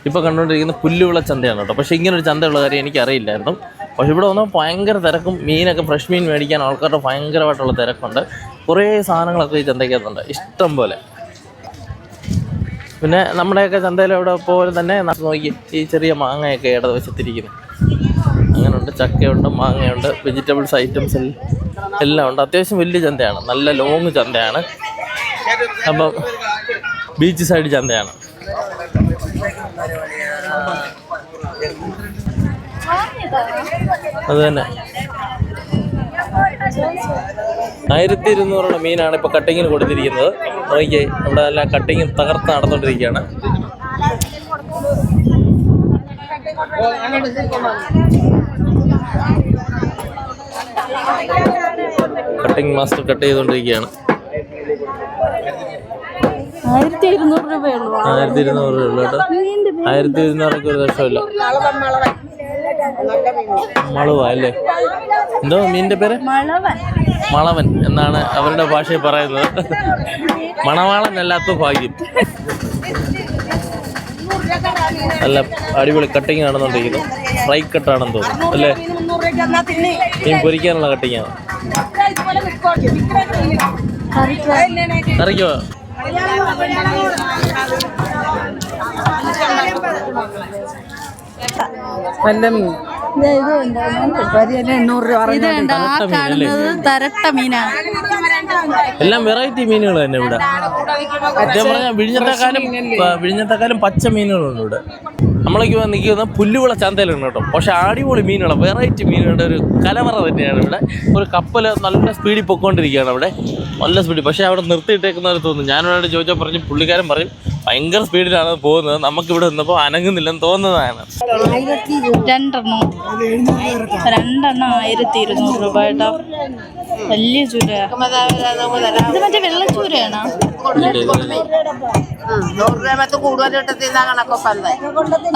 ഇപ്പോൾ കണ്ടുകൊണ്ടിരിക്കുന്ന പുല്ലുവിള ചന്തയാണ് കേട്ടോ. പക്ഷേ ഇങ്ങനൊരു ചന്തയുള്ള കാര്യം എനിക്കറിയില്ലായിരുന്നു. പക്ഷേ ഇവിടെ വന്നാൽ ഭയങ്കര തിരക്കും, മീനൊക്കെ ഫ്രഷ് മീൻ മേടിക്കാൻ ആൾക്കാരുടെ ഭയങ്കരമായിട്ടുള്ള തിരക്കുണ്ട്. കുറേ സാധനങ്ങളൊക്കെ ഈ ചന്തയ്ക്കകത്തുണ്ട്, ഇഷ്ടം പോലെ. പിന്നെ നമ്മുടെയൊക്കെ ചന്തയിലവിടെ പോലെ തന്നെ നോക്കി ഈ ചെറിയ മാങ്ങയൊക്കെ ഇടവശത്തിരിക്കുന്നു. അങ്ങനെയുണ്ട്, ചക്കയുണ്ട്, മാങ്ങയുണ്ട്, വെജിറ്റബിൾസ് ഐറ്റംസ് എല്ലാം ഉണ്ട്. അത്യാവശ്യം വലിയ ചന്തയാണ്, നല്ല ലോങ് ചന്തയാണ്. അപ്പം ബീച്ച് സൈഡ് ചന്തയാണ്. അത് തന്നെ 1200 മീനാണ് ഇപ്പോൾ കട്ടിങ്ങിന് കൊടുത്തിരിക്കുന്നത്. നോക്കിയേ, ഇവിടെ എല്ലാം കട്ടിങ് തകർത്ത് നടന്നുകൊണ്ടിരിക്കുകയാണ്. കട്ടിങ് മാസ്റ്റർ കട്ട് ചെയ്തുകൊണ്ടിരിക്കുകയാണ്. 1200 രൂപയുള്ളൂ. 1200 രൂപ കേട്ടോ. 1200 ഒരു ലക്ഷമില്ല. മളുവ അല്ലേ? എന്തോ മീനിന്റെ പേര്? മളവൻ എന്നാണ് അവരുടെ ഭാഷയിൽ പറയുന്നത്. മണവാളൻ അല്ലാത്ത ഭാഗ്യം. നല്ല അടിപൊളി കട്ടിങ് നടന്നുകൊണ്ടിരിക്കുന്നു. ഫ്രൈ കട്ടാണെന്ന് തോന്നുന്നു അല്ലേ? മീൻ പൊരിക്കാനുള്ള കട്ടിങ്ങാണ്. കറിക്കോ? നല്ല മീൻ തരട്ട മീനാണ്. എല്ലാം വെറൈറ്റി മീനുകൾ തന്നെ ഇവിടെ. പറഞ്ഞാൽ വിഴിഞ്ഞത്തെക്കാളും പച്ച മീനുകളുണ്ട് ഇവിടെ. നമ്മളൊക്കെ നിൽക്കുന്ന പുല്ലുവിള ചന്തയിലുണ്ട് കേട്ടോ. പക്ഷെ അടിപൊളി മീനുകളാണ്, വെറൈറ്റി മീനുകളുടെ ഒരു കലവറ തന്നെയാണ് ഇവിടെ. ഒരു കപ്പൽ നല്ല സ്പീഡിൽ പൊയ്ക്കൊണ്ടിരിക്കുകയാണ് അവിടെ, നല്ല സ്പീഡിൽ. പക്ഷേ അവിടെ നിർത്തിയിട്ടേക്കുന്നവർ തോന്നുന്നു. ഞാനിവിടെ ചോദിച്ചാൽ പറഞ്ഞു, പുള്ളിക്കാരൻ പറയും ഭയങ്കര സ്പീഡിലാണ് പോകുന്നത്, നമുക്കിവിടെ നിന്നപ്പോൾ അനങ്ങുന്നില്ലെന്ന് തോന്നുന്നതാണ്. 2 1200 രൂപ കേട്ടോ. വലിയ ചൂരയാണ്. ഇത് മറ്റേ വെള്ളച്ചൂരയാണോ?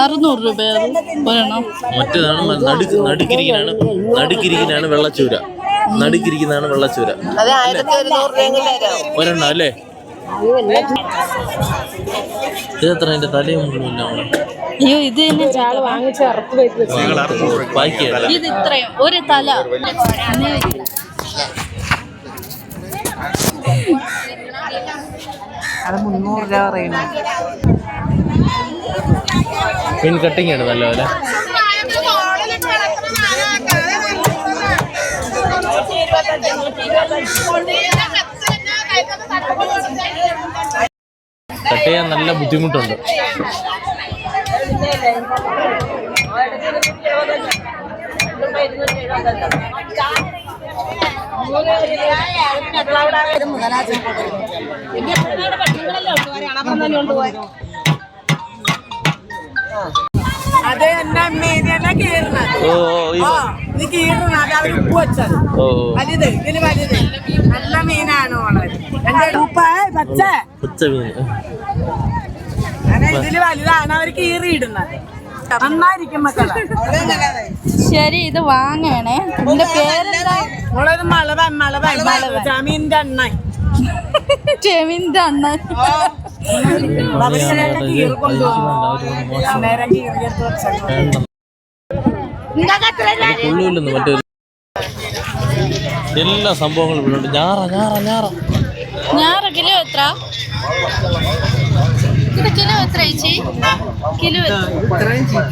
600 രൂപ ഒരെണ്ണം. മറ്റേതാണ് നടുക്കിരിക്കുന്നതാണ് വെള്ളച്ചൂര. നടുക്കിരിക്കുന്നതാണ് വെള്ളച്ചൂര. ഒരെണ്ണം അല്ലേ? ഇതെത്ര? അതിന്റെ തലയും മുഴുവൻ. അയ്യോ, ഇത് തന്നെ ചാള വാങ്ങിച്ച് ഇത് ഇത്രയും ഒരു തല. അത് 300 രൂപ പറയുന്നത്. മീൻ കട്ടിങ് ആണ് നല്ല പോലെ. കട്ട് ചെയ്യാൻ നല്ല ബുദ്ധിമുട്ടുണ്ട്. അതെ, എന്നാ മീനെല്ലാം കീറുന്നത്. ഇത് കീറുന്നത് അവർ ഉപ്പ് വെച്ചത്. വലുത് ഇതിന് വലുത് നല്ല മീനാണ്. പച്ച മീൻ ഇതില് വലുതാണ് അവർ കീറിയിടുന്നത്. നന്നായിരിക്കും മക്കളെ. ശരി, ഇത് വാങ്ങണേ. എന്റെ പേരെന്താ? മളവൻ ജമീന്റെ അണ്ണൻ. ചെമീന്റെ അണ്ണൻ. മറ്റേ എല്ലാ സംഭവങ്ങളും ഇവിടെ ഉണ്ട്. ഞാറ കിലോ എത്ര? കിലോ എത്ര ചേച്ചി? കിലോ 50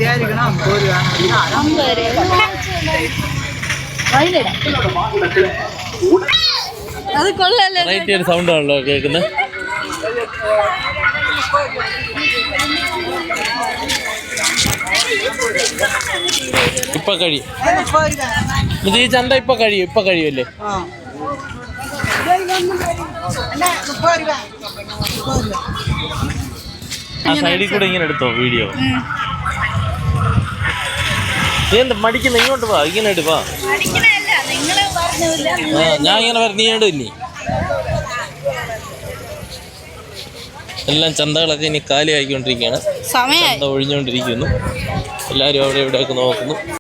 രൂപ. അത് കൊള്ളല്ലേ? ഒരു സൗണ്ട് ആണല്ലോ കേൾക്കുന്നത്. ഇപ്പൊ കഴിയും ഈ ചന്ത. ഇപ്പൊ കഴിയുമല്ലേ? ആ സൈഡിൽ കൂടെ ഇങ്ങനെ എടുത്തോ വീഡിയോ. നീ എന്താ മടിക്കുന്ന? ഇങ്ങോട്ട് വാ, ഇങ്ങനെ എടുവാ. ഞാൻ ഇങ്ങനെ വര, നീ ഇല്ലേ? എല്ലാം ചന്തകളൊക്കെ ഇനി കാലിയായിക്കൊണ്ടിരിക്കുകയാണ്. ചന്ത ഒഴിഞ്ഞുകൊണ്ടിരിക്കുന്നു. എല്ലാവരും അവിടെ ഇവിടെയൊക്കെ നോക്കുന്നു.